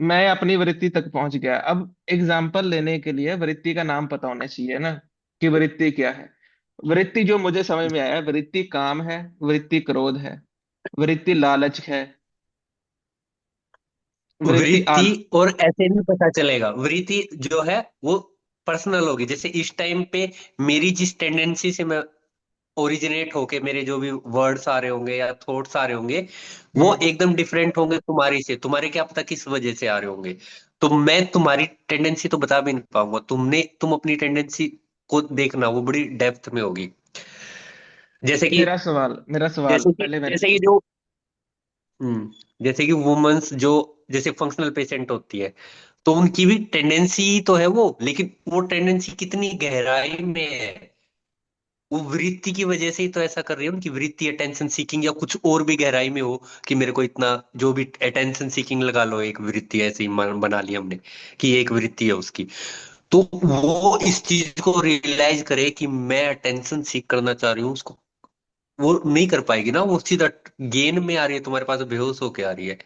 मैं अपनी वृत्ति तक पहुंच गया। अब एग्जाम्पल लेने के लिए वृत्ति का नाम पता होना चाहिए ना, कि वृत्ति क्या है। वृत्ति जो मुझे समझ में आया, वृत्ति काम है, वृत्ति क्रोध है, वृत्ति लालच है, वृत्ति वृत्ति, और ऐसे नहीं पता चलेगा वृत्ति जो है वो पर्सनल होगी। जैसे इस टाइम पे मेरी जिस टेंडेंसी से मैं ओरिजिनेट होके मेरे जो भी वर्ड्स आ रहे होंगे या थॉट्स आ रहे होंगे वो हम्म। एकदम डिफरेंट होंगे तुम्हारी से। तुम्हारे क्या पता किस वजह से आ रहे होंगे। तो मैं तुम्हारी टेंडेंसी तो बता भी नहीं पाऊंगा। तुम अपनी टेंडेंसी को देखना, वो बड़ी डेप्थ में होगी। जैसे कि मेरा सवाल जैसे कि पहले मैं। जैसे कि जो जैसे कि वुमेन्स जो जैसे फंक्शनल पेशेंट होती है, तो उनकी भी टेंडेंसी तो है वो, लेकिन वो टेंडेंसी कितनी गहराई में है, वो वृत्ति की वजह से ही तो ऐसा कर रही है। उनकी वृत्ति अटेंशन सीकिंग या कुछ और भी गहराई में हो, कि मेरे को इतना जो भी अटेंशन सीकिंग लगा लो, एक वृत्ति ऐसे ही बना ली हमने कि ये एक वृत्ति है उसकी। तो वो इस चीज को रियलाइज करे कि मैं अटेंशन सीख करना चाह रही हूँ, उसको वो नहीं कर पाएगी ना। वो सीधा गेन में आ रही है, तुम्हारे पास बेहोश होके आ रही है।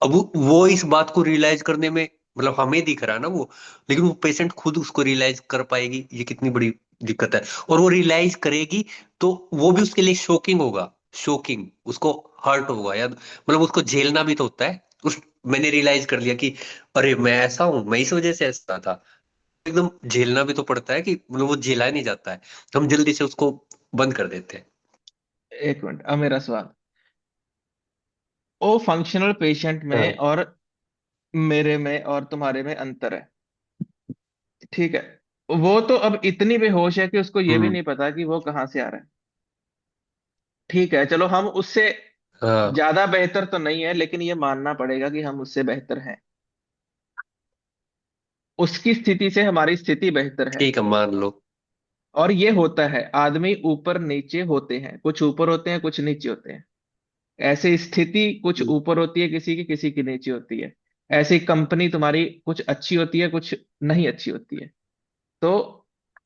अब वो इस बात को रियलाइज करने में, मतलब हमें दिख रहा है ना वो, लेकिन वो पेशेंट खुद उसको रियलाइज कर पाएगी, ये कितनी बड़ी दिक्कत है। और वो रियलाइज करेगी तो वो भी उसके लिए शॉकिंग होगा। शॉकिंग, उसको हर्ट होगा, या मतलब उसको झेलना भी तो होता है। उस मैंने रियलाइज कर लिया कि अरे मैं ऐसा हूं, मैं इस वजह से ऐसा था। एकदम झेलना भी तो पड़ता है, कि मतलब वो झेला नहीं जाता है, हम जल्दी से उसको बंद कर देते हैं। एक मिनट, अब मेरा सवाल। ओ फंक्शनल पेशेंट हाँ। में और मेरे में और तुम्हारे में अंतर है, ठीक है। वो तो अब इतनी बेहोश है कि उसको ये भी हम्म। नहीं पता कि वो कहाँ से आ रहा है। ठीक है, चलो हम उससे हाँ। ज्यादा बेहतर तो नहीं है, लेकिन ये मानना पड़ेगा कि हम उससे बेहतर हैं। उसकी स्थिति से हमारी स्थिति बेहतर है। ठीक है, मान लो। और ये होता है, आदमी ऊपर नीचे होते हैं, कुछ ऊपर होते हैं कुछ नीचे होते हैं। ऐसे स्थिति कुछ ऊपर होती है किसी की नीचे होती है। ऐसी कंपनी तुम्हारी कुछ अच्छी होती है कुछ नहीं अच्छी होती है। तो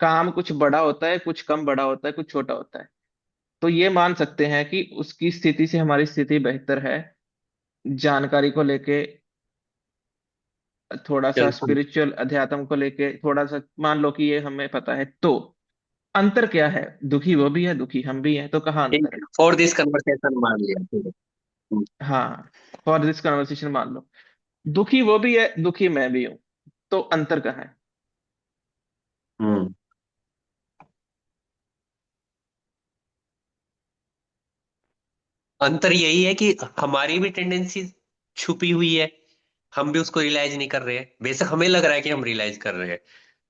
काम कुछ बड़ा होता है कुछ कम बड़ा होता है कुछ छोटा होता है। तो ये मान सकते हैं कि उसकी स्थिति से हमारी स्थिति बेहतर है, जानकारी को लेके, थोड़ा सा चल, स्पिरिचुअल अध्यात्म को लेके, थोड़ा सा मान लो कि ये हमें पता है। तो अंतर क्या है? दुखी वो भी है दुखी हम भी हैं, तो कहाँ अंतर ठीक है? है, फॉर दिस कन्वर्सेशन मान लिया, ठीक है। हाँ, फॉर दिस कन्वर्सेशन मान लो, दुखी वो भी है दुखी मैं भी हूं, तो अंतर कहाँ है? हम्म। अंतर यही है कि हमारी भी टेंडेंसी छुपी हुई है, हम भी उसको रियलाइज नहीं कर रहे हैं। बेशक हमें लग रहा है कि हम रियलाइज कर रहे हैं,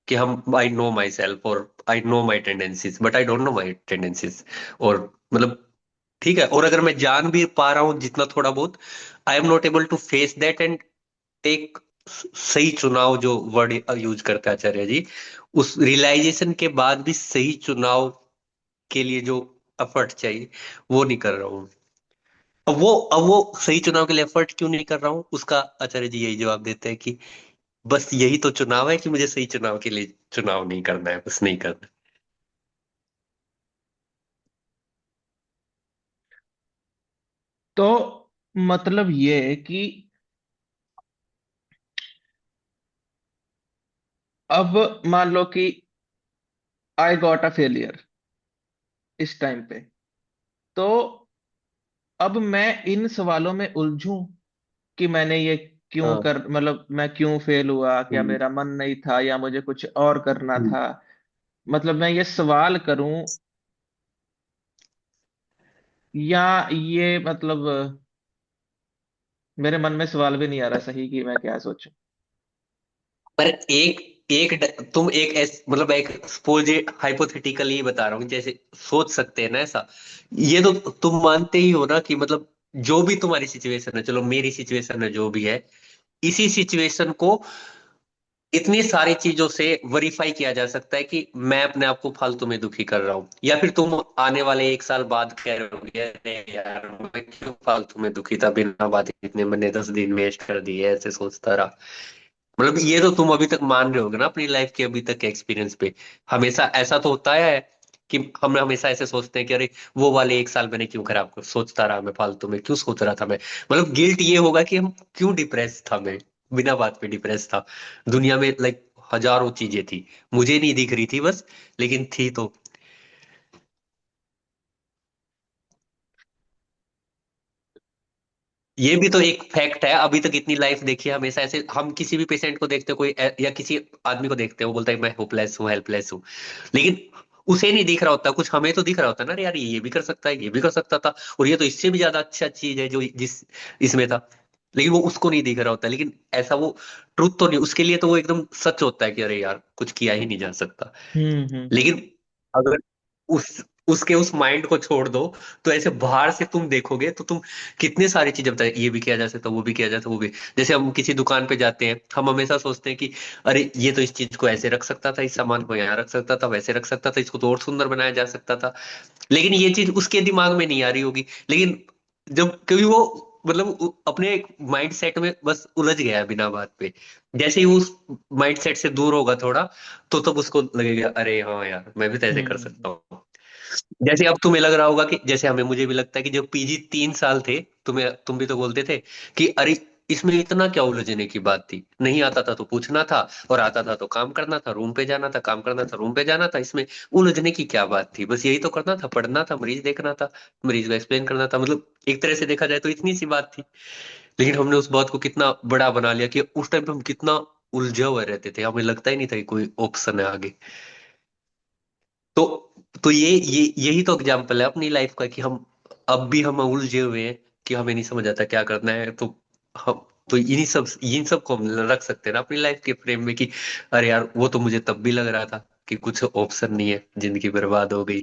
कि हम आई नो माई सेल्फ और I know my tendencies, but I don't know my tendencies. और मतलब ठीक है, और अगर मैं जान भी पा रहा हूँ जितना थोड़ा बहुत, I am not able to face that and take सही चुनाव, जो वर्ड यूज करते हैं आचार्य जी, उस रियलाइजेशन के बाद भी सही चुनाव के लिए जो एफर्ट चाहिए वो नहीं कर रहा हूँ। अब वो सही चुनाव के लिए एफर्ट क्यों नहीं कर रहा हूँ, उसका आचार्य जी यही जवाब देते हैं कि बस यही तो चुनाव है, कि मुझे सही चुनाव के लिए चुनाव नहीं करना है, बस नहीं करना। तो मतलब ये है कि अब मान लो कि आई गॉट अ फेलियर इस टाइम पे, तो अब मैं इन सवालों में उलझूं कि मैंने ये क्यों हाँ। कर, मतलब मैं क्यों फेल हुआ, क्या हम्म। मेरा मन नहीं था या मुझे कुछ और करना हम्म। था। मतलब मैं ये सवाल करूं, या ये मतलब मेरे मन में सवाल भी नहीं आ रहा सही कि मैं क्या सोचूं। पर एक एक तुम एक मतलब एक सपोज हाइपोथेटिकली बता रहा हूँ, जैसे सोच सकते हैं ना ऐसा। ये तो तुम मानते ही हो ना कि मतलब जो भी तुम्हारी सिचुएशन है, चलो मेरी सिचुएशन है जो भी है, इसी सिचुएशन को इतनी सारी चीजों से वेरीफाई किया जा सकता है कि मैं अपने आप को फालतू में दुखी कर रहा हूँ। या फिर तुम आने वाले एक साल बाद कह रहे हो अरे यार मैं क्यों फालतू में दुखी था, बिना बात इतने मैंने 10 दिन वेस्ट कर दिए, ऐसे सोचता रहा। मतलब ये तो तुम अभी तक मान रहे होगे ना अपनी लाइफ के अभी तक के एक्सपीरियंस पे। हमेशा ऐसा तो होता है कि हम हमेशा ऐसे सोचते हैं कि अरे वो वाले एक साल मैंने क्यों खराब सोचता रहा, मैं फालतू में क्यों सोच रहा था मैं। मतलब गिल्ट ये होगा कि हम क्यों डिप्रेस था मैं, बिना बात पे डिप्रेस था। दुनिया में लाइक हजारों चीजें थी, मुझे नहीं दिख रही थी बस, लेकिन थी तो। ये भी तो एक फैक्ट है, अभी तक इतनी लाइफ देखी है, हमेशा ऐसे हम किसी भी पेशेंट को देखते हैं, कोई या किसी आदमी को देखते हैं, वो बोलता है मैं होपलेस हूँ, हेल्पलेस हूँ, लेकिन उसे नहीं दिख रहा होता कुछ, हमें तो दिख रहा होता है ना, अरे यार ये भी कर सकता है, ये भी कर सकता था, और ये तो इससे भी ज्यादा अच्छा चीज है जो जिस इसमें था, लेकिन वो उसको नहीं दिख रहा होता। लेकिन ऐसा वो ट्रुथ तो नहीं, उसके लिए तो वो एकदम सच होता है कि अरे यार कुछ किया ही नहीं जा सकता। हम्म। लेकिन अगर उस उसके उस माइंड को छोड़ दो, तो ऐसे बाहर से तुम देखोगे तो तुम कितने सारी चीजें बताए, ये भी किया जा सकता, वो भी किया जा सकता, वो भी। जैसे हम किसी दुकान पे जाते हैं, हम हमेशा सोचते हैं कि अरे ये तो इस चीज को ऐसे रख सकता था, इस सामान को यहाँ रख सकता था, वैसे रख सकता था, इसको तो और सुंदर बनाया जा सकता था, लेकिन ये चीज उसके दिमाग में नहीं आ रही होगी। लेकिन जब कभी वो मतलब अपने माइंड सेट में बस उलझ गया है बिना बात पे, जैसे ही वो उस माइंड सेट से दूर होगा थोड़ा, तो तब उसको लगेगा अरे हाँ यार मैं भी तो ऐसे कर हम्म सकता हूँ। जैसे अब तुम्हें लग रहा होगा कि जैसे हमें मुझे भी लगता है कि जब पीजी 3 साल थे, तुम भी तो बोलते थे कि अरे इसमें इतना क्या उलझने की बात थी, नहीं आता था तो पूछना था, और आता था तो काम करना था, रूम पे जाना था, काम करना था, रूम पे जाना था, इसमें उलझने की क्या बात थी, बस यही तो करना था, पढ़ना था, मरीज देखना था, मरीज को एक्सप्लेन करना था, मतलब एक तरह से देखा जाए तो इतनी सी बात थी। लेकिन हमने उस बात को कितना बड़ा बना लिया कि उस टाइम पे हम कितना उलझे हुए रहते थे, हमें लगता ही नहीं था कि कोई ऑप्शन है आगे। तो ये यही तो एग्जाम्पल है अपनी लाइफ का कि हम अब भी हम उलझे हुए हैं कि हमें नहीं समझ आता क्या करना है। तो हम तो इन सब को हम रख सकते हैं ना अपनी लाइफ के फ्रेम में कि अरे यार वो तो मुझे तब भी लग रहा था कि कुछ ऑप्शन नहीं है, जिंदगी बर्बाद हो गई,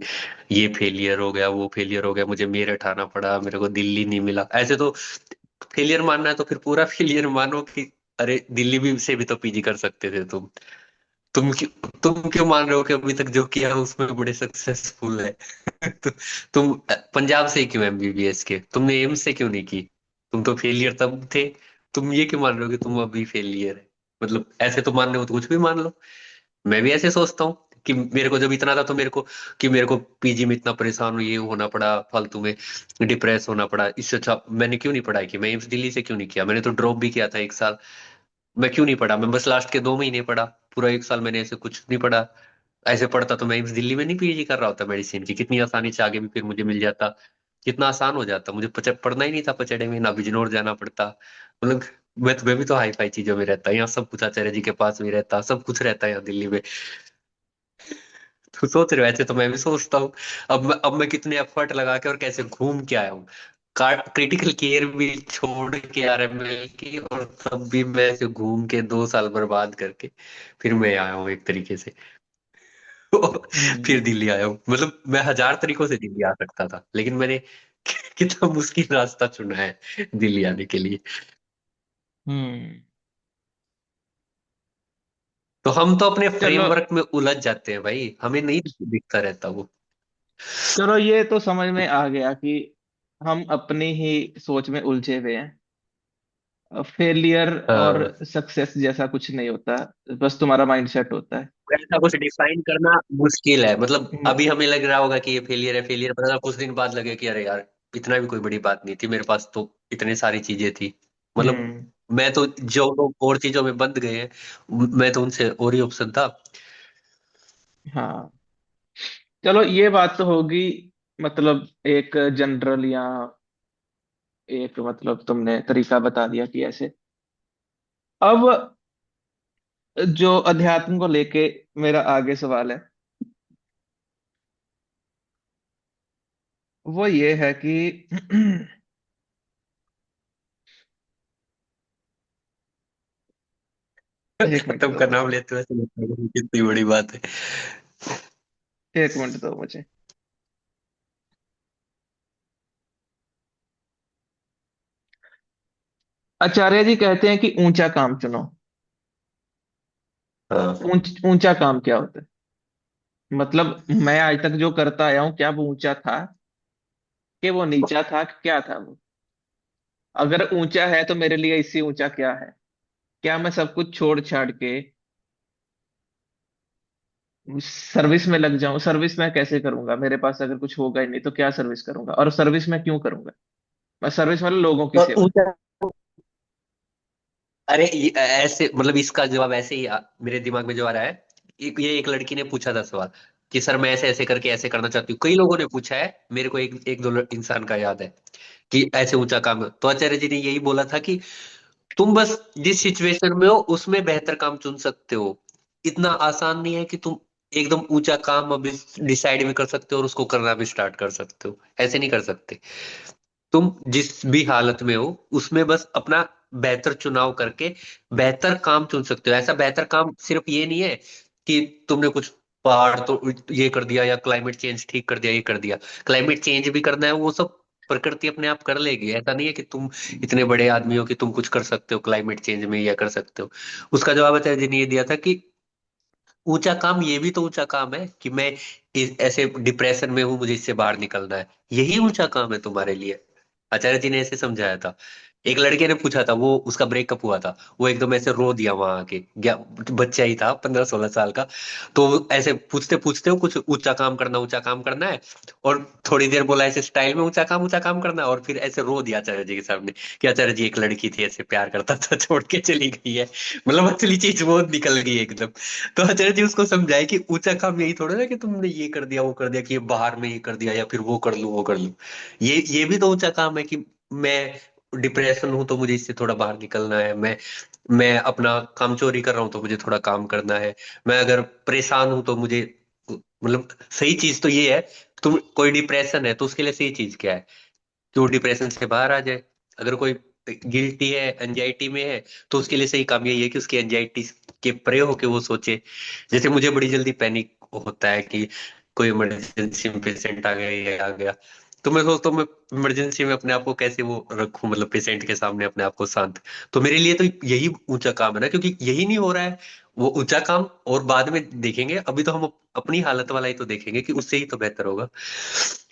ये फेलियर हो गया, वो फेलियर हो गया, मुझे मेरठ आना पड़ा, मेरे को दिल्ली नहीं मिला, ऐसे तो फेलियर मानना है तो फिर पूरा फेलियर मानो कि अरे दिल्ली भी से भी तो पीजी कर सकते थे तुम। तुम क्यों मान रहे हो कि अभी तक जो किया उसमें बड़े सक्सेसफुल है? तो, तुम पंजाब से क्यों एमबीबीएस के, तुमने एम्स से क्यों नहीं की? तुम तो फेलियर तब थे, तुम ये क्यों मान रहे हो कि तुम अभी फेलियर है? मतलब ऐसे तो मान रहे हो तो कुछ भी मान लो। मैं भी ऐसे सोचता हूँ कि मेरे को जब इतना था तो मेरे को पीजी में इतना परेशान हुई, ये होना पड़ा फालतू में, डिप्रेस होना पड़ा, इससे अच्छा मैंने क्यों नहीं पढ़ाई की, मैं एम्स दिल्ली से क्यों नहीं किया, मैंने तो ड्रॉप भी किया था 1 साल, मैं क्यों नहीं पढ़ा, मैं बस लास्ट के 2 महीने पढ़ा, पूरा 1 साल मैंने ऐसे कुछ नहीं पढ़ा। ऐसे पढ़ता तो मैं इस दिल्ली में नहीं पीजी कर रहा होता मेडिसिन की, कितनी आसानी से आगे भी फिर मुझे मिल जाता, कितना आसान हो जाता, मुझे पढ़ना ही नहीं था पचड़े में, ना बिजनौर जाना पड़ता, मतलब मैं भी तो हाई फाई चीजों में रहता, यहाँ सब कुछ आचार्य जी के पास भी रहता, सब कुछ रहता है यहाँ दिल्ली में। तो सोच रहे हो, ऐसे तो मैं भी सोचता हूँ। अब मैं कितने एफर्ट लगा के और कैसे घूम के आया हूँ, क्रिटिकल केयर भी छोड़ के आरएमएल की, और तब भी मैं ऐसे घूम के 2 साल बर्बाद करके फिर मैं आया हूँ एक तरीके से। फिर हम्म दिल्ली आया हूँ, मतलब मैं हजार तरीकों से दिल्ली आ सकता था, लेकिन मैंने कितना मुश्किल रास्ता चुना है दिल्ली आने के लिए। हम्म। तो हम तो अपने चलो फ्रेमवर्क में उलझ जाते हैं भाई, हमें नहीं दिखता रहता वो। चलो, ये तो समझ में आ गया कि हम अपनी ही सोच में उलझे हुए हैं। फेलियर और हाँ, सक्सेस जैसा कुछ नहीं होता, बस तुम्हारा माइंडसेट होता है। ऐसा कुछ डिफाइन करना मुश्किल है, मतलब हम्म अभी हमें लग रहा होगा कि ये फेलियर है, फेलियर पता कुछ दिन बाद लगे कि अरे यार इतना भी कोई बड़ी बात नहीं थी, मेरे पास तो इतने सारी चीजें थी, मतलब हम्म। मैं तो जो लोग और चीजों में बंद गए हैं, मैं तो उनसे और ही ऑप्शन था। हाँ, चलो ये बात तो होगी। मतलब एक जनरल या एक मतलब तुमने तरीका बता दिया कि ऐसे। अब जो अध्यात्म को लेके मेरा आगे सवाल है, वो ये है कि एक मिनट खत्म दो का नाम मुझे। लेते हुए ऐसा लगता है कि कितनी बड़ी बात है। एक मिनट दो मुझे। आचार्य जी कहते हैं कि ऊंचा काम चुनो। हाँ, ऊंचा काम क्या होता है? मतलब मैं आज तक जो करता आया हूँ, क्या वो ऊंचा था कि वो नीचा था कि क्या था वो? अगर ऊंचा है तो मेरे लिए इससे ऊंचा क्या है? क्या मैं सब कुछ छोड़ छाड़ के सर्विस में लग जाऊं? सर्विस मैं कैसे करूंगा? मेरे पास अगर कुछ होगा ही नहीं तो क्या सर्विस करूंगा? और सर्विस मैं क्यों करूंगा? मैं सर्विस वाले लोगों की और सेवा। ऊंचा अरे ऐसे मतलब इसका जवाब ऐसे ही मेरे दिमाग में जो आ रहा है, एक लड़की ने पूछा था सवाल कि सर मैं ऐसे ऐसे करके ऐसे करना चाहती हूँ। कई लोगों ने पूछा है, मेरे को एक एक दो इंसान का याद है कि ऐसे ऊंचा काम है। तो आचार्य जी ने यही बोला था कि तुम बस जिस सिचुएशन में हो उसमें बेहतर काम चुन सकते हो। इतना आसान नहीं है कि तुम एकदम ऊंचा काम अभी डिसाइड भी कर सकते हो और उसको करना भी स्टार्ट कर सकते हो। ऐसे नहीं कर सकते। तुम जिस भी हालत में हो उसमें बस अपना बेहतर चुनाव करके बेहतर काम चुन सकते हो। ऐसा बेहतर काम सिर्फ ये नहीं है कि तुमने कुछ पहाड़ तो ये कर दिया या क्लाइमेट चेंज ठीक कर दिया, ये कर दिया। क्लाइमेट चेंज भी करना है वो सब प्रकृति अपने आप कर लेगी। ऐसा नहीं है कि तुम इतने बड़े आदमी हो कि तुम कुछ कर सकते हो क्लाइमेट चेंज में या कर सकते हो। उसका जवाब आचार्य जी ने ये दिया था कि ऊंचा काम ये भी तो ऊंचा काम है कि मैं ऐसे डिप्रेशन में हूं, मुझे इससे बाहर निकलना है। यही ऊंचा काम है तुम्हारे लिए। आचार्य जी ने ऐसे समझाया था। एक लड़के ने पूछा था, वो उसका ब्रेकअप हुआ था, वो एकदम ऐसे रो दिया वहां आके। बच्चा ही था 15-16 साल का। तो वो ऐसे पूछते पूछते हो कुछ ऊंचा काम करना है, और थोड़ी देर बोला ऐसे स्टाइल में ऊंचा काम करना है, और फिर ऐसे रो दिया आचार्य जी के सामने कि आचार्य जी एक लड़की थी ऐसे प्यार करता था छोड़ के चली गई है। मतलब असली चीज वो निकल गई एकदम। तो आचार्य जी उसको समझाए कि ऊंचा काम यही थोड़ा ना कि तुमने ये कर दिया वो कर दिया, कि ये बाहर में ये कर दिया या फिर वो कर लूं वो कर लूं। ये भी तो ऊंचा काम है कि मैं डिप्रेशन हूं तो मुझे इससे थोड़ा बाहर निकलना है। मैं अपना काम चोरी कर रहा हूँ तो मुझे थोड़ा काम करना है। मैं अगर परेशान हूं तो मुझे मतलब सही चीज तो ये है। तुम कोई डिप्रेशन है तो उसके लिए सही चीज क्या है कि वो डिप्रेशन से बाहर आ जाए। अगर कोई गिल्टी है, एंजाइटी में है, तो उसके लिए सही काम यही है कि उसकी एंजाइटी के परे होके वो सोचे। जैसे मुझे बड़ी जल्दी पैनिक होता है कि कोई इमरजेंसी में पेशेंट आ गया, ये आ गया। तो मैं सोचता हूँ मैं इमरजेंसी में अपने आप को कैसे वो रखूं, मतलब पेशेंट के सामने अपने आप को शांत। तो मेरे लिए तो यही ऊंचा काम है ना, क्योंकि यही नहीं हो रहा है। वो ऊंचा काम और बाद में देखेंगे, अभी तो हम अपनी हालत वाला ही तो देखेंगे कि उससे ही तो बेहतर होगा।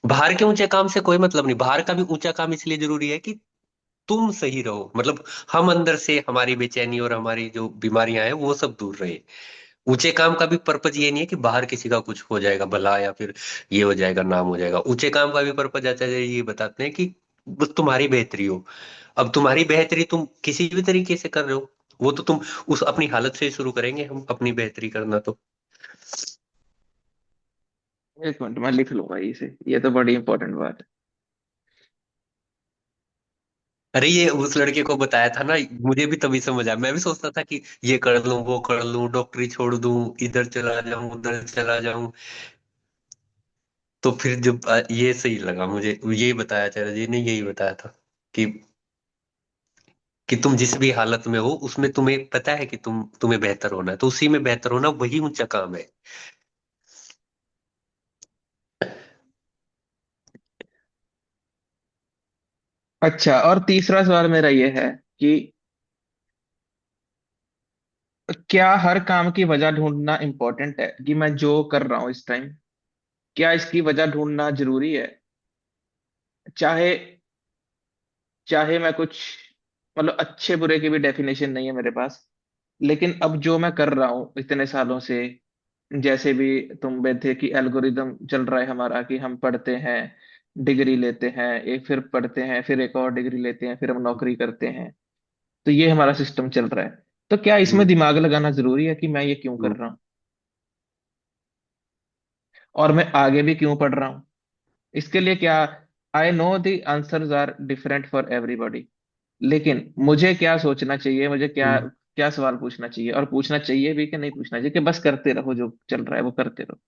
बाहर के ऊंचे काम से कोई मतलब नहीं। बाहर का भी ऊंचा काम इसलिए जरूरी है कि तुम सही रहो, मतलब हम अंदर से हमारी बेचैनी और हमारी जो बीमारियां हैं वो सब दूर रहे। ऊंचे काम का भी पर्पज ये नहीं है कि बाहर किसी का कुछ हो जाएगा भला या फिर ये हो जाएगा नाम हो जाएगा। ऊंचे काम का भी पर्पज आचार्य ये बताते हैं कि बस तुम्हारी बेहतरी हो। अब तुम्हारी बेहतरी तुम किसी भी तरीके से कर रहे हो, वो तो तुम उस अपनी हालत से ही शुरू करेंगे हम अपनी बेहतरी करना तो। एक मिनट मैं लिख लूंगा इसे, ये तो बड़ी इंपॉर्टेंट बात है। अरे ये उस लड़के को बताया था ना, मुझे भी तभी समझ आया। मैं भी सोचता था कि ये कर लूं वो कर लूं, डॉक्टरी छोड़ दूं, इधर चला जाऊं उधर चला जाऊं। तो फिर जब ये सही लगा मुझे, यही बताया आचार्य जी ने, यही बताया था कि तुम जिस भी हालत में हो उसमें तुम्हें पता है कि तुम्हें बेहतर होना है, तो उसी में बेहतर होना वही ऊंचा काम है। अच्छा, और तीसरा सवाल मेरा ये है कि क्या हर काम की वजह ढूंढना इंपॉर्टेंट है, कि मैं जो कर रहा हूँ इस टाइम, क्या इसकी वजह ढूंढना जरूरी है? चाहे चाहे मैं कुछ, मतलब अच्छे बुरे की भी डेफिनेशन नहीं है मेरे पास, लेकिन अब जो मैं कर रहा हूँ इतने सालों से, जैसे भी तुम भी थे कि एल्गोरिदम चल रहा है हमारा, कि हम पढ़ते हैं, डिग्री लेते हैं, एक फिर पढ़ते हैं, फिर एक और डिग्री लेते हैं, फिर हम नौकरी करते हैं। तो ये हमारा सिस्टम चल रहा है। तो क्या इसमें हम्म, दिमाग लगाना जरूरी है कि मैं ये क्यों कर हम्म। रहा हूँ, और मैं आगे भी क्यों पढ़ रहा हूँ? इसके लिए क्या, I know the answers are different for everybody, लेकिन मुझे क्या सोचना चाहिए, मुझे क्या हम्म। क्या सवाल पूछना चाहिए, और पूछना चाहिए भी कि नहीं पूछना चाहिए, कि बस करते रहो, जो चल रहा है वो करते रहो?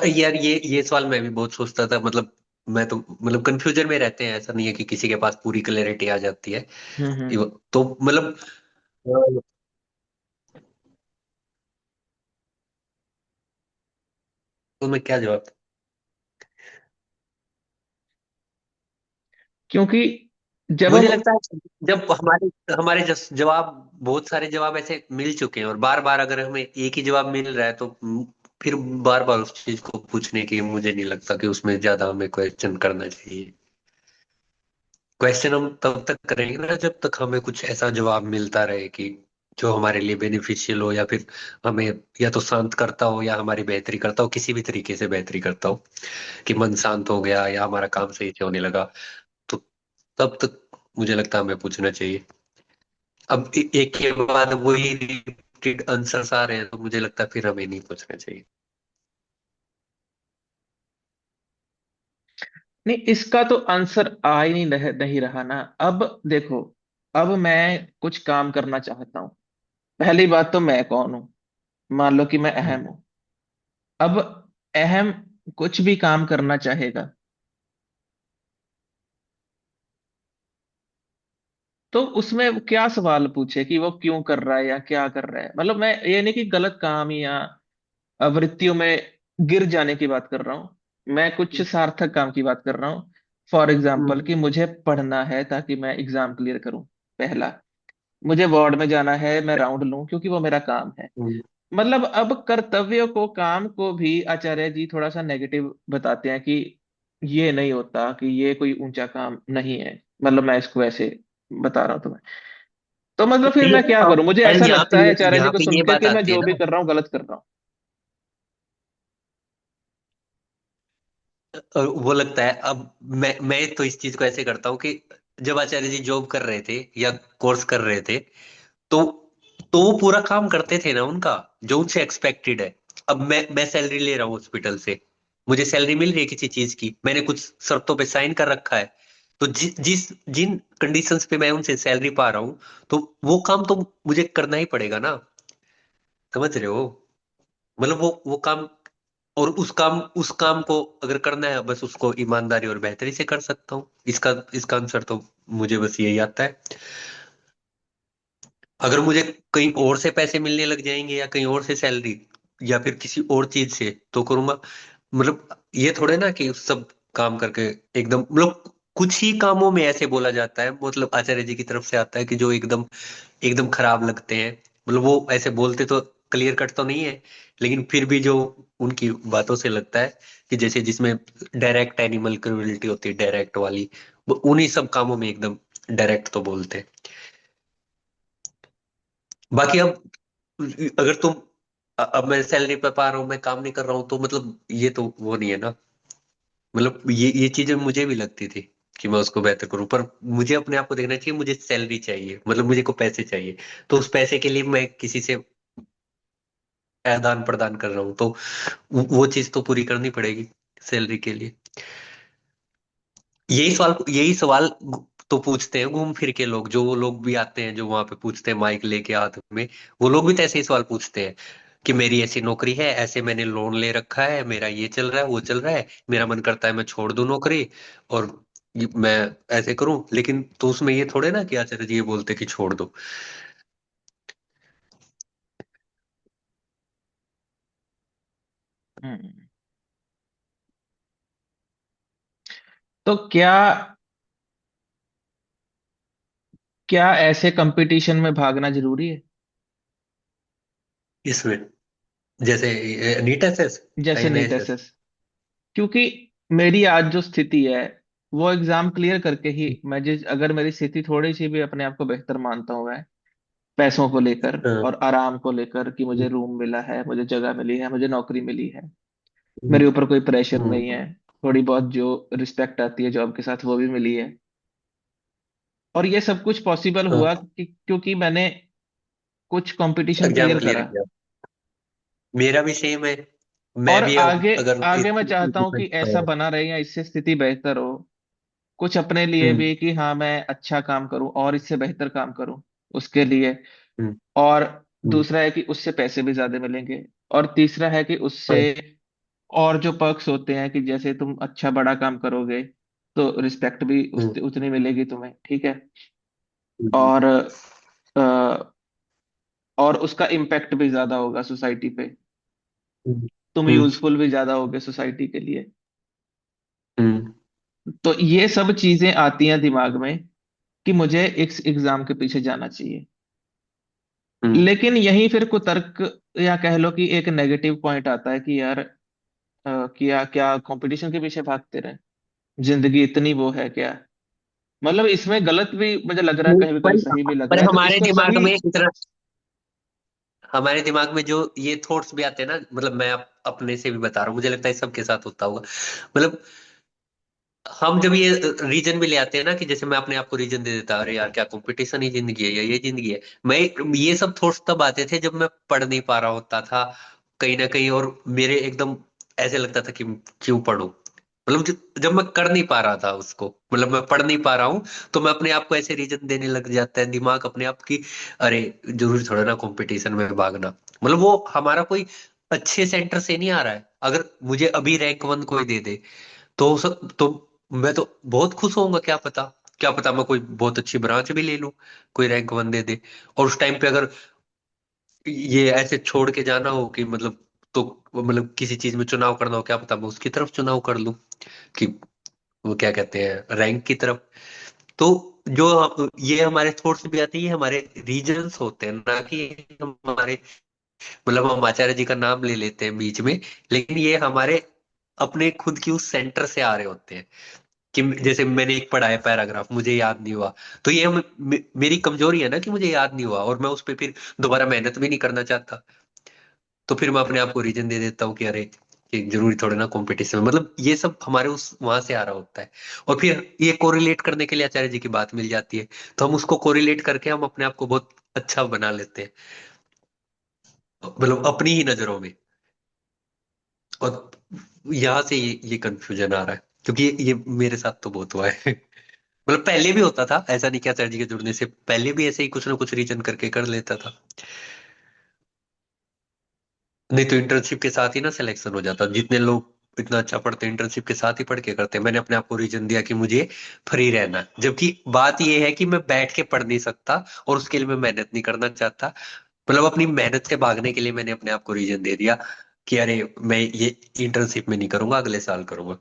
यार ये सवाल मैं भी बहुत सोचता था। मतलब मैं तो मतलब कंफ्यूजन में रहते हैं। ऐसा नहीं है कि किसी के पास पूरी क्लैरिटी आ जाती है। हम्म। तो मतलब तो मैं क्या जवाब। क्योंकि जब मुझे हम, लगता है जब हमारे हमारे जवाब, बहुत सारे जवाब ऐसे मिल चुके हैं और बार बार अगर हमें एक ही जवाब मिल रहा है तो फिर बार बार उस चीज को पूछने की मुझे नहीं लगता कि उसमें ज्यादा हमें क्वेश्चन करना चाहिए। क्वेश्चन हम तब तक करेंगे ना जब तक हमें कुछ ऐसा जवाब मिलता रहे कि जो हमारे लिए बेनिफिशियल हो, या फिर हमें या तो शांत करता हो या हमारी बेहतरी करता हो, किसी भी तरीके से बेहतरी करता हो, कि मन शांत हो गया या हमारा काम सही से होने लगा। तो तब तक मुझे लगता है हमें पूछना चाहिए। अब एक के बाद वही रिपीटेड आंसर्स आ रहे हैं, तो मुझे लगता है फिर हमें नहीं पूछना चाहिए। नहीं, इसका तो आंसर आ ही नहीं रहा ना। अब देखो, अब मैं कुछ काम करना चाहता हूँ। पहली बात तो मैं कौन हूँ? मान लो कि मैं हम्म। अहम हूँ। अब अहम कुछ भी काम करना चाहेगा, तो उसमें क्या सवाल पूछे कि वो क्यों कर रहा है या क्या कर रहा है। मतलब मैं ये नहीं कि गलत काम या आवृत्तियों में गिर जाने की बात कर रहा हूँ, मैं कुछ सार्थक काम की बात कर रहा हूँ। फॉर एग्जाम्पल कि मुझे पढ़ना है ताकि मैं एग्जाम क्लियर करूँ, पहला। मुझे वार्ड में जाना है, मैं राउंड लूं क्योंकि वो मेरा काम है। हम्म। मतलब अब कर्तव्य को, काम को भी आचार्य जी थोड़ा सा नेगेटिव बताते हैं कि ये नहीं होता, कि ये कोई ऊंचा काम नहीं है। मतलब मैं इसको ऐसे बता रहा हूँ तुम्हें। तो मतलब फिर नहीं, मैं क्या करूं? मुझे एंड ऐसा लगता है आचार्य जी यहाँ को पे सुन ये के बात कि मैं आती है जो भी ना। कर रहा हूँ गलत कर रहा हूँ। वो लगता है, अब मैं तो इस चीज को ऐसे करता हूँ कि जब आचार्य जी जॉब कर रहे थे या कोर्स कर रहे थे, तो वो पूरा काम करते थे ना उनका, जो उनसे एक्सपेक्टेड है। अब मैं सैलरी ले रहा हूँ हॉस्पिटल से, मुझे सैलरी मिल रही है किसी चीज की, मैंने कुछ शर्तों पे साइन कर रखा है। तो जिन कंडीशंस पे मैं उनसे सैलरी पा रहा हूँ, तो वो काम तो मुझे करना ही पड़ेगा ना। समझ रहे हो? मतलब वो काम, और उस काम को अगर करना है, बस उसको ईमानदारी और बेहतरी से कर सकता हूँ। इसका इसका आंसर तो मुझे बस यही आता है। अगर मुझे कहीं और से पैसे मिलने लग जाएंगे, या कहीं और से सैलरी, या फिर किसी और चीज से, तो करूंगा। मतलब ये थोड़े ना कि सब काम करके एकदम, मतलब कुछ ही कामों में ऐसे बोला जाता है, मतलब आचार्य जी की तरफ से आता है कि जो एकदम एकदम खराब लगते हैं। मतलब वो ऐसे बोलते तो क्लियर कट तो नहीं है, लेकिन फिर भी जो उनकी बातों से लगता है कि जैसे जिसमें डायरेक्ट एनिमल क्रूरल्टी होती है, डायरेक्ट वाली, वो उन्हीं सब कामों में एकदम डायरेक्ट तो बोलते हैं। बाकी अब अगर तुम, अब मैं सैलरी पे पा रहा हूँ, मैं काम नहीं कर रहा हूँ, तो मतलब ये तो वो नहीं है ना। मतलब ये चीजें मुझे भी लगती थी कि मैं उसको बेहतर करूं, पर मुझे अपने आप को देखना चाहिए, मुझे सैलरी चाहिए, मतलब मुझे को पैसे चाहिए। तो उस पैसे के लिए मैं किसी से आदान प्रदान कर रहा हूँ, तो वो चीज तो पूरी करनी पड़ेगी सैलरी के लिए। यही सवाल तो पूछते हैं घूम फिर के लोग, जो वो लोग भी आते हैं जो वहां पे पूछते हैं माइक लेके हाथ में। वो लोग भी तो ऐसे ही सवाल पूछते हैं कि मेरी ऐसी नौकरी है, ऐसे मैंने लोन ले रखा है, मेरा ये चल रहा है, वो चल रहा है, मेरा मन करता है मैं छोड़ दूं नौकरी, और मैं ऐसे करूं। लेकिन तो उसमें ये थोड़े ना कि आचार्य जी ये बोलते कि छोड़ दो। हम्म। तो क्या क्या ऐसे कंपटीशन में भागना जरूरी है? इसमें जैसे नीट एसएस, जैसे नीट एमएसएस। एसएस। क्योंकि मेरी आज जो स्थिति है, वो एग्जाम क्लियर करके ही मैं जिस, अगर मेरी स्थिति थोड़ी सी भी अपने आप को बेहतर मानता हूँ मैं, पैसों को लेकर हाँ। और आराम को लेकर कि मुझे हम्म। रूम मिला है, मुझे जगह मिली है, मुझे नौकरी मिली है, हम्म। मेरे ऊपर कोई प्रेशर नहीं हम्म। है, थोड़ी बहुत जो रिस्पेक्ट आती है जॉब के साथ वो भी मिली है। और ये सब कुछ पॉसिबल हुआ हाँ, क्योंकि मैंने कुछ कंपटीशन एग्जाम क्लियर क्लियर करा। किया। मेरा भी सेम है। मैं और भी अब आगे अगर आगे मैं चाहता हूँ कि ऐसा हाँ। बना रहे या इससे स्थिति बेहतर हो, कुछ अपने लिए हम्म। भी कि हाँ मैं अच्छा काम करूं और इससे बेहतर काम करूं उसके लिए। हम्म। और हम्म। दूसरा है कि उससे पैसे भी ज्यादा मिलेंगे। और तीसरा है कि उससे हाँ। और जो पर्क्स होते हैं कि जैसे तुम अच्छा बड़ा काम करोगे तो रिस्पेक्ट भी हम्म। उतनी मिलेगी तुम्हें, ठीक है। हम्म। और अ, और उसका इम्पैक्ट भी ज्यादा होगा सोसाइटी पे। हम्म। तुम हम्म। यूजफुल भी ज्यादा होगे सोसाइटी के लिए। हम्म। तो ये सब चीजें आती हैं दिमाग में कि मुझे इस एग्जाम के पीछे जाना चाहिए। हम्म। लेकिन यही फिर कुतर्क या कह लो कि एक नेगेटिव पॉइंट आता है कि यार क्या क्या कंपटीशन के पीछे भागते रहे? जिंदगी इतनी वो है क्या? मतलब इसमें गलत भी मुझे लग रहा है, कहीं भी कभी पर सही भी लग पर रहा है, तो हमारे इसको दिमाग सही। में इतना, हमारे दिमाग में जो ये थॉट्स भी आते हैं ना, मतलब मैं अपने से भी बता रहा हूँ, मुझे लगता है सबके साथ होता होगा। मतलब हम जब ये रीजन भी ले आते हैं ना, कि जैसे मैं अपने आप को रीजन दे देता, अरे यार क्या कंपटीशन ही जिंदगी है या ये जिंदगी है, मैं ये सब थॉट्स तब आते थे जब मैं पढ़ नहीं पा रहा होता था कहीं ना कहीं, और मेरे एकदम ऐसे लगता था कि क्यों पढूं, मतलब जब मैं कर नहीं पा रहा था उसको, मतलब मैं पढ़ नहीं पा रहा हूँ, तो मैं अपने आप को ऐसे रीजन देने लग जाता है दिमाग अपने आप की, अरे जरूरी थोड़ा ना कंपटीशन में भागना, मतलब वो हमारा कोई अच्छे सेंटर से नहीं आ रहा है, अगर मुझे अभी रैंक वन कोई दे दे तो मैं तो बहुत खुश होऊंगा, क्या पता मैं कोई बहुत अच्छी ब्रांच भी ले लूं, कोई रैंक वन दे दे, और उस टाइम पे अगर ये ऐसे छोड़ के जाना हो कि मतलब, तो मतलब किसी चीज में चुनाव करना हो, क्या पता मैं उसकी तरफ चुनाव कर लूं, कि वो क्या कहते हैं रैंक की तरफ। तो जो ये हमारे थॉट्स भी आते हैं, ये हमारे रीजंस होते हैं, ना कि हमारे, मतलब हम आचार्य जी का नाम ले लेते हैं बीच में, लेकिन ये हमारे अपने खुद की उस सेंटर से आ रहे होते हैं, कि जैसे मैंने एक पढ़ा है पैराग्राफ, मुझे याद नहीं हुआ, तो ये मेरी कमजोरी है ना कि मुझे याद नहीं हुआ, और मैं उस पर फिर दोबारा मेहनत भी नहीं करना चाहता, तो फिर मैं अपने आप को रीजन दे देता हूँ कि अरे कि जरूरी थोड़े ना कंपटीशन में, मतलब ये सब हमारे उस वहां से आ रहा होता है, और फिर ये कोरिलेट करने के लिए आचार्य जी की बात मिल जाती है, तो हम उसको कोरिलेट करके हम अपने आप को बहुत अच्छा बना लेते हैं, मतलब अपनी ही नजरों में, और यहाँ से ये कंफ्यूजन आ रहा है, क्योंकि ये मेरे साथ तो बहुत हुआ है। मतलब पहले भी होता था ऐसा, नहीं क्या सर जी के जुड़ने से पहले भी ऐसे ही कुछ ना कुछ रीजन करके कर लेता था, नहीं तो इंटर्नशिप के साथ ही ना सिलेक्शन हो जाता, जितने लोग इतना अच्छा पढ़ते हैं इंटर्नशिप के साथ ही पढ़ के करते हैं, मैंने अपने आप को रीजन दिया कि मुझे फ्री रहना है। जबकि बात ये है कि मैं बैठ के पढ़ नहीं सकता, और उसके लिए मैं मेहनत नहीं करना चाहता, मतलब अपनी मेहनत से भागने के लिए मैंने अपने आप को रीजन दे दिया कि अरे मैं ये इंटर्नशिप में नहीं करूंगा, अगले साल करूंगा।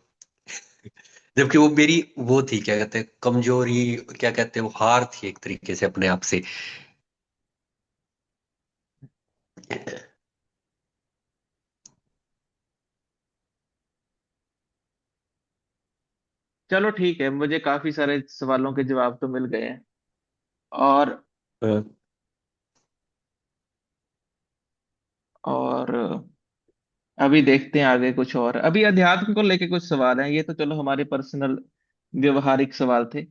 जबकि वो मेरी वो थी, क्या कहते हैं कमजोरी, क्या कहते हैं वो हार थी एक तरीके से अपने आप से। चलो ठीक है, मुझे काफी सारे सवालों के जवाब तो मिल गए हैं। और हाँ, और अभी देखते हैं आगे कुछ और। अभी अध्यात्म को लेके कुछ सवाल हैं, ये तो चलो हमारे पर्सनल व्यवहारिक सवाल थे।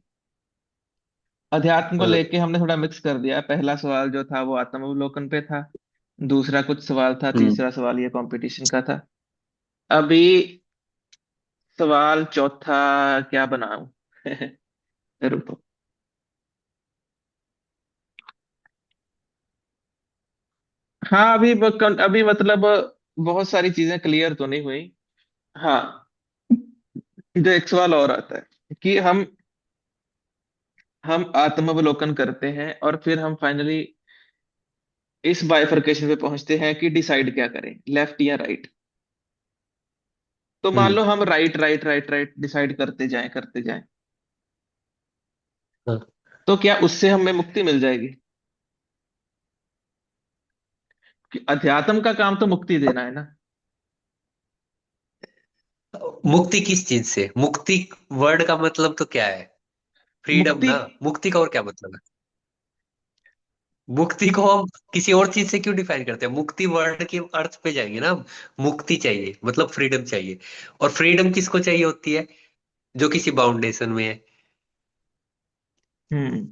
अध्यात्म को हाँ, लेके हमने थोड़ा मिक्स कर दिया। पहला सवाल जो था वो आत्मावलोकन पे था, दूसरा कुछ सवाल था, हम्म, तीसरा सवाल ये कंपटीशन का था। अभी सवाल चौथा क्या बनाऊं? रुको। हाँ, अभी मतलब बहुत सारी चीजें क्लियर तो नहीं हुई। हाँ, जो एक सवाल और आता है कि हम आत्मावलोकन करते हैं और फिर हम फाइनली इस बाइफरकेशन पे पहुंचते हैं कि डिसाइड क्या करें, लेफ्ट या राइट। तो मान हम्म, लो हम right right right right decide करते जाएं, हाँ। तो क्या उससे हमें मुक्ति मिल जाएगी? कि अध्यात्म का काम तो मुक्ति देना है ना। मुक्ति किस चीज से? मुक्ति वर्ड का मतलब तो क्या है? फ्रीडम मुक्ति। ना, मुक्ति का और क्या मतलब है? मुक्ति को हम किसी और चीज से क्यों डिफाइन करते हैं? मुक्ति वर्ड के अर्थ पे जाएंगे ना हम। मुक्ति चाहिए मतलब फ्रीडम चाहिए, और फ्रीडम किसको चाहिए होती है? जो किसी बाउंडेशन में है। हम्म।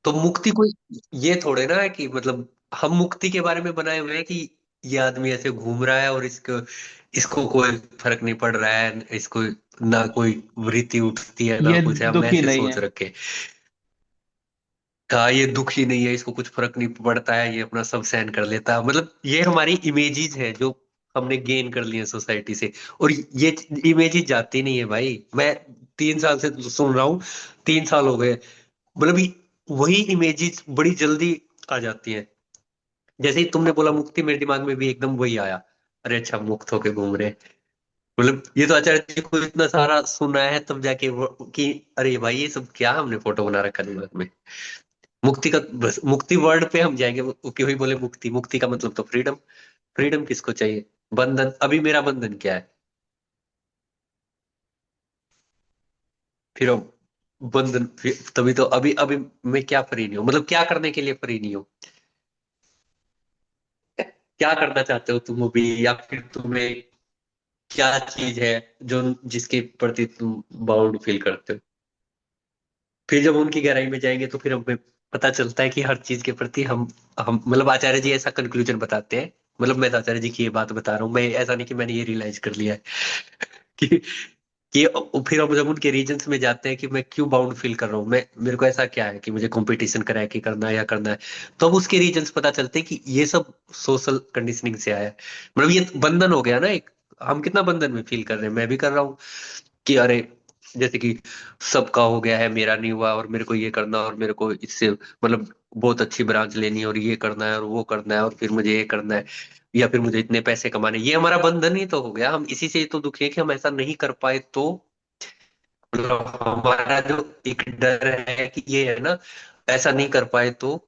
तो मुक्ति कोई ये थोड़े ना है कि मतलब हम मुक्ति के बारे में बनाए हुए हैं कि ये आदमी ऐसे घूम रहा है और इसको इसको कोई फर्क नहीं पड़ रहा है, इसको ना कोई वृत्ति उठती है ना ये कुछ है, हम दुखी ऐसे नहीं सोच है। रखे। हाँ, ये दुखी नहीं है, इसको कुछ फर्क नहीं पड़ता है, ये अपना सब सहन कर लेता है, मतलब ये हमारी इमेजेस है जो हमने गेन कर ली है सोसाइटी से। और ये इमेजेस जाती नहीं है भाई, मैं 3 साल से सुन रहा हूँ, 3 साल हो गए, मतलब वही इमेजेस बड़ी जल्दी आ जाती हैं। जैसे ही तुमने बोला मुक्ति, मेरे दिमाग में भी एकदम वही आया, अरे अच्छा मुक्त होके घूम रहे हैं। मतलब ये तो आचार्य जी को इतना सारा सुना है तब जाके वो कि अरे भाई ये सब क्या हमने फोटो बना रखा दिमाग में। मुक्ति का बस मुक्ति वर्ड पे हम जाएंगे, वो क्यों ही बोले मुक्ति, मुक्ति का मतलब तो फ्रीडम। फ्रीडम किसको चाहिए? बंधन, अभी मेरा बंधन क्या है? फिर बंधन तभी तो अभी अभी मैं क्या फ्री नहीं हूँ, मतलब क्या करने के लिए फ्री नहीं हूँ? क्या करना चाहते हो तुम अभी, या फिर तुम्हें क्या चीज है जो जिसके प्रति तुम बाउंड फील करते हो। फिर जब उनकी गहराई में जाएंगे तो फिर हमें पता चलता है कि हर चीज के प्रति हम मतलब आचार्य जी ऐसा कंक्लूजन बताते हैं। मतलब मैं तो आचार्य जी की ये बात बता रहा हूँ, मैं ऐसा नहीं कि मैंने ये रियलाइज कर लिया है कि कि फिर हम जब उनके रीजन्स में जाते हैं कि मैं क्यों बाउंड फील कर रहा हूँ, मैं मेरे को ऐसा क्या है कि मुझे कंपटीशन करा है कि करना है या करना है। तो अब उसके रीजन्स पता चलते हैं कि ये सब सोशल कंडीशनिंग से आया है। मतलब ये बंधन हो गया ना एक। हम कितना बंधन में फील कर रहे हैं, मैं भी कर रहा हूँ कि अरे जैसे कि सबका हो गया है मेरा नहीं हुआ, और मेरे को ये करना, और मेरे को इससे मतलब बहुत अच्छी ब्रांच लेनी है, और ये करना है और वो करना है, और फिर मुझे ये करना है, या फिर मुझे इतने पैसे कमाने, ये हमारा बंधन ही तो हो गया। हम इसी से तो दुखी है कि हम ऐसा नहीं कर पाए तो। मतलब हमारा जो एक डर है कि ये है ना, ऐसा नहीं कर पाए तो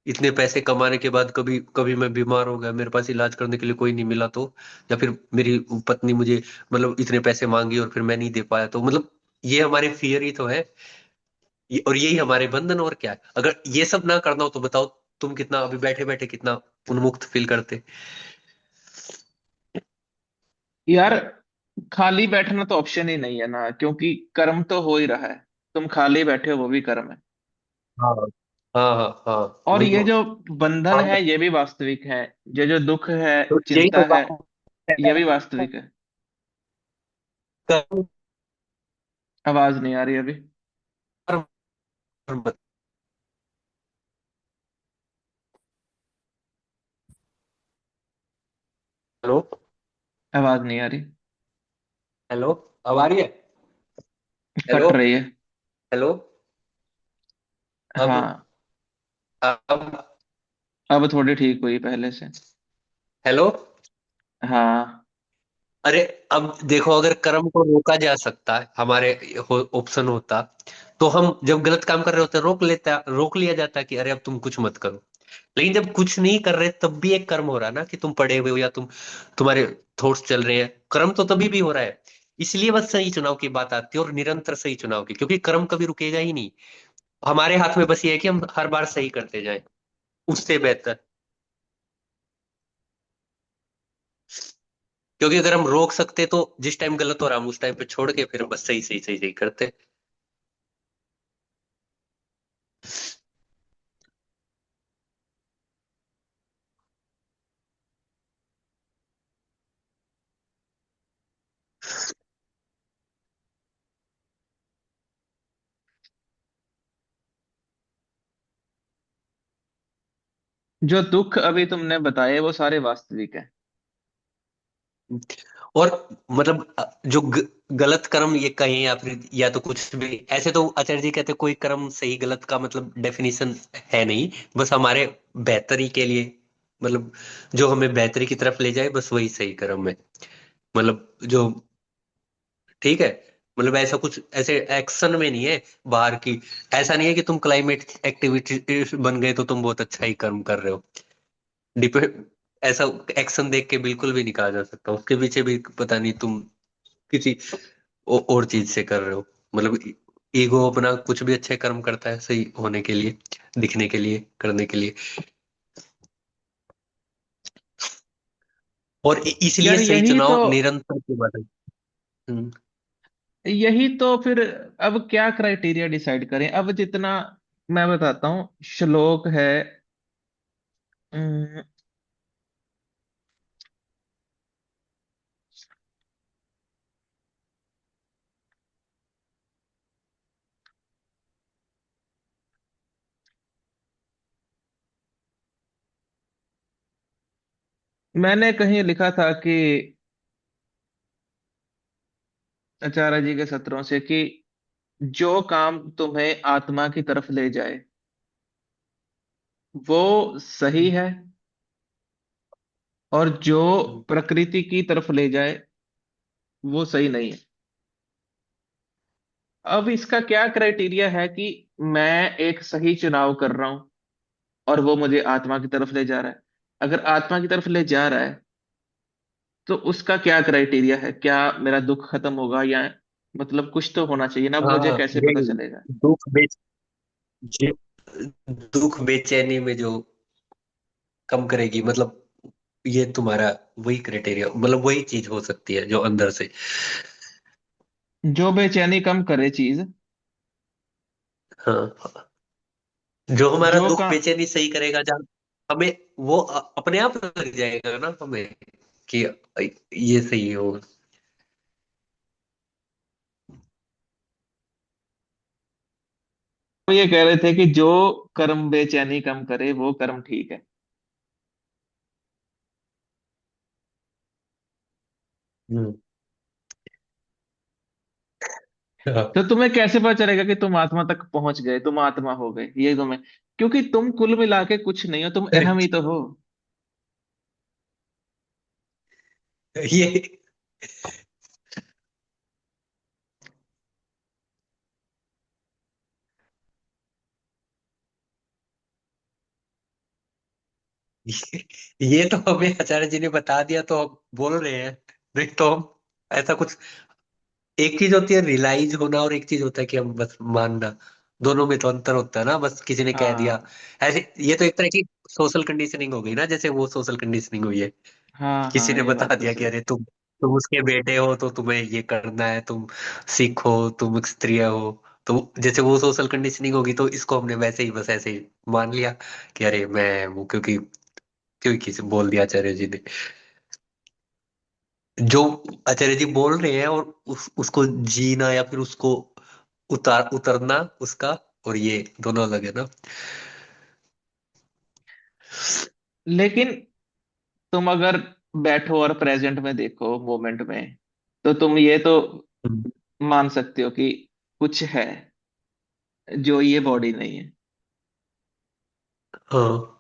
इतने पैसे कमाने के बाद कभी कभी मैं बीमार हो गया, मेरे पास इलाज करने के लिए कोई नहीं मिला तो, या फिर मेरी पत्नी मुझे मतलब इतने पैसे मांगी और फिर मैं नहीं दे पाया तो, मतलब ये हमारे फियर ही तो है। और यही हमारे बंधन, और क्या है। अगर ये सब ना करना हो तो बताओ तुम कितना अभी बैठे बैठे कितना उन्मुक्त फील करते। यार खाली बैठना तो ऑप्शन ही नहीं है ना, क्योंकि कर्म तो हो ही रहा है। तुम खाली बैठे हो वो भी कर्म है। हाँ हाँ हाँ हाँ। और वही ये तो। जो बंधन हाँ, है ये भी वास्तविक है। ये जो दुख है, तो यही तो चिंता है, बात ये भी वास्तविक है। है। कर्म, आवाज नहीं आ रही अभी। कर्म। हेलो। आवाज नहीं आ रही। हेलो। अब आ रही है। हेलो। कट रही है। हेलो। अब हाँ, अब अब थोड़ी ठीक हुई पहले से। हेलो। हाँ। अरे अब देखो, अगर कर्म को रोका जा सकता है, हमारे ऑप्शन होता, तो हम जब गलत काम कर रहे होते रोक लिया जाता कि अरे अब तुम कुछ मत करो। लेकिन जब कुछ नहीं कर रहे तब भी एक कर्म हो रहा है ना, कि तुम पढ़े हुए हो या तुम्हारे थॉट्स चल रहे हैं, कर्म तो तभी भी हो रहा है। इसलिए बस सही चुनाव की बात आती है, और निरंतर सही चुनाव की, क्योंकि कर्म कभी रुकेगा ही नहीं। हमारे हाथ में बस ये है कि हम हर बार सही करते जाएं, उससे बेहतर। क्योंकि अगर हम रोक सकते तो जिस टाइम गलत हो रहा हम उस टाइम पे छोड़ के फिर बस सही सही सही सही करते। जो दुख अभी तुमने बताए वो सारे वास्तविक है। और मतलब जो गलत कर्म ये कहें या फिर या तो कुछ भी ऐसे, तो आचार्य जी कहते हैं कोई कर्म सही गलत का मतलब डेफिनेशन है नहीं, बस हमारे बेहतरी के लिए, मतलब जो हमें बेहतरी की तरफ ले जाए बस वही सही कर्म है। मतलब जो ठीक है, मतलब ऐसा कुछ ऐसे एक्शन में नहीं है बाहर की। ऐसा नहीं है कि तुम क्लाइमेट एक्टिविटी बन गए तो तुम बहुत अच्छा ही कर्म कर रहे हो। डिपेंड, ऐसा एक्शन देख के बिल्कुल भी नहीं कहा जा सकता, उसके पीछे भी पता नहीं तुम किसी और चीज से कर रहे हो। मतलब ईगो अपना कुछ भी अच्छे कर्म करता है सही होने के लिए, दिखने के लिए, करने के लिए। और इसलिए यार सही यही तो, चुनाव निरंतर की बात है। हम्म। यही तो फिर अब क्या क्राइटेरिया डिसाइड करें। अब जितना मैं बताता हूँ, श्लोक है। अम, मैंने कहीं लिखा था कि आचार्य जी के सत्रों से कि जो काम तुम्हें आत्मा की तरफ ले जाए वो सही है, और जो हम्म। प्रकृति की तरफ ले जाए वो सही नहीं है। अब इसका क्या क्राइटेरिया है कि मैं एक सही चुनाव कर रहा हूं और वो मुझे आत्मा की तरफ ले जा रहा है। अगर आत्मा की तरफ ले जा रहा है तो उसका क्या क्राइटेरिया है? क्या मेरा दुख खत्म होगा, या मतलब कुछ तो होना चाहिए ना। अब मुझे हाँ कैसे पता यही चलेगा? दुख जे- दुख बेचैनी में जो कम करेगी, मतलब ये तुम्हारा वही क्राइटेरिया, मतलब वही चीज हो सकती है जो अंदर से। जो बेचैनी कम करे चीज। हाँ, जो हमारा जो दुख का बेचैनी सही करेगा, जहाँ हमें वो अपने आप लग जाएगा ना हमें कि ये सही हो। वो ये कह रहे थे कि जो कर्म बेचैनी कम करे वो कर्म ठीक है। हम्म। हाँ। तो तुम्हें कैसे पता चलेगा कि तुम आत्मा तक पहुंच गए, तुम आत्मा हो गए, ये तुम्हें, क्योंकि तुम कुल मिला के कुछ नहीं हो, तुम अहम ही तो हो। ये ये तो हमें आचार्य जी ने बता दिया तो हम बोल रहे हैं। नहीं तो हम ऐसा कुछ, एक चीज होती है रियलाइज होना और एक चीज होता है कि हम बस मानना। दोनों में तो अंतर होता है ना, बस किसी ने कह दिया हाँ ऐसे। ये तो एक तरह की सोशल कंडीशनिंग हो गई ना, जैसे वो सोशल कंडीशनिंग हुई है। हाँ किसी हाँ, ने ये बता बात तो दिया कि सही। अरे तुम उसके बेटे हो तो तुम्हें ये करना है, तुम सिख हो, तुम क्षत्रिय हो। तो जैसे वो सोशल कंडीशनिंग होगी, तो इसको हमने वैसे ही बस ऐसे ही मान लिया कि अरे मैं वो, क्योंकि क्योंकि किसी बोल दिया आचार्य जी ने। जो आचार्य जी बोल रहे हैं और उसको जीना या फिर उसको उतरना उसका, और ये दोनों अलग है ना। लेकिन तुम अगर बैठो और प्रेजेंट में देखो, मोमेंट में, तो तुम ये तो हम्म। मान सकते हो कि कुछ है जो ये बॉडी नहीं है। हाँ।